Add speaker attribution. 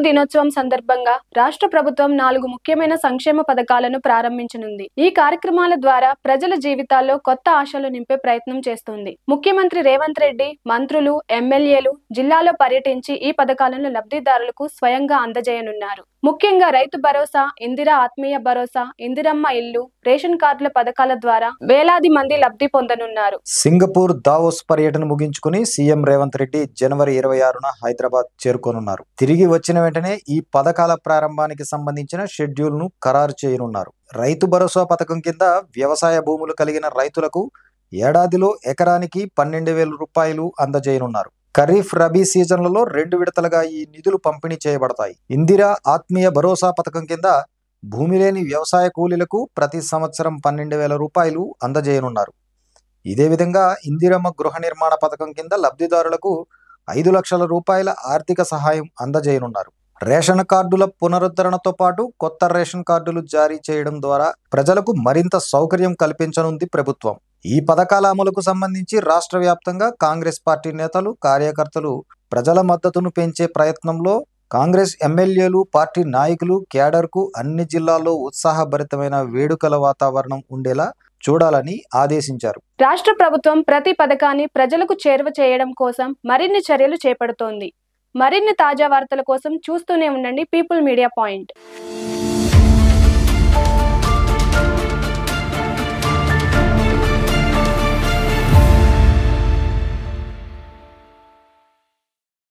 Speaker 1: దినోత్సవం సందర్భంగా రాష్ట్ర ప్రభుత్వం 4 ముఖ్యమైన సంక్షేమ పథకాలను ప్రారంభించనుంది. ఈ కార్యక్రమాల ద్వారా ప్రజల జీవితాల్లో కొత్త ఆశలు నింపే ప్రయత్నం చేస్తుంది. ముఖ్యమంత్రి రేవంత్ రెడ్డి, మంత్రులు, ఎమ్మెల్యేలు జిల్లాలో పర్యటించి ఈ పథకాలను లబ్ధిదారులకు స్వయంగా అందజేయనున్నారు. ముఖ్యంగా రైతు భరోసా, ఇందిరా ఆత్మీయ భరోసా, ఇందిరమ్మ ఇల్లు, రేషన్ కార్డుల పథకాల ద్వారా వేలాది మంది లబ్ధి పొందనున్నారు.
Speaker 2: సింగపూర్ దావోస్ పర్యటన ముగించుకుని సీఎం రేవంత్ రెడ్డి జనవరి 26న హైదరాబాద్ చేరుకోనున్నారు. తిరిగి వచ్చిన వెంటనే ఈ పథకాల ప్రారంభానికి సంబంధించిన షెడ్యూల్ ను ఖరారు చేయనున్నారు. రైతు భరోసా పథకం కింద వ్యవసాయ భూములు కలిగిన రైతులకు ఏడాదిలో ఎకరానికి 12,000 రూపాయలు అందజేయనున్నారు. ఖరీఫ్, రబీ సీజన్లలో 2 విడతలుగా ఈ నిధులు పంపిణీ చేయబడతాయి. ఇందిరా ఆత్మీయ భరోసా పథకం కింద భూమి లేని వ్యవసాయ కూలీలకు ప్రతి సంవత్సరం 12,000 రూపాయలు అందజేయనున్నారు. ఇదే విధంగా ఇందిరమ్మ గృహ నిర్మాణ పథకం కింద లబ్ధిదారులకు 5 లక్షల రూపాయల ఆర్థిక సహాయం అందజేయనున్నారు. రేషన్ కార్డుల పునరుద్ధరణతో పాటు కొత్త రేషన్ కార్డులు జారీ చేయడం ద్వారా ప్రజలకు మరింత సౌకర్యం కల్పించనుంది ప్రభుత్వం. ఈ పథకాల అమలుకు సంబంధించి రాష్ట్ర వ్యాప్తంగా కాంగ్రెస్ పార్టీ నేతలు, కార్యకర్తలు ప్రజల మద్దతును పెంచే ప్రయత్నంలో కాంగ్రెస్ ఎమ్మెల్యేలు, పార్టీ నాయకులు, కేడర్కు అన్ని జిల్లాల్లో ఉత్సాహభరితమైన వేడుకల వాతావరణం ఉండేలా చూడాలని ఆదేశించారు.
Speaker 1: రాష్ట్ర ప్రభుత్వం ప్రతి పథకాన్ని ప్రజలకు చేరువ చేయడం కోసం మరిన్ని చర్యలు చేపడుతోంది. మరిన్ని తాజా వార్తల కోసం చూస్తూనే ఉండండి పీపుల్ మీడియా పాయింట్.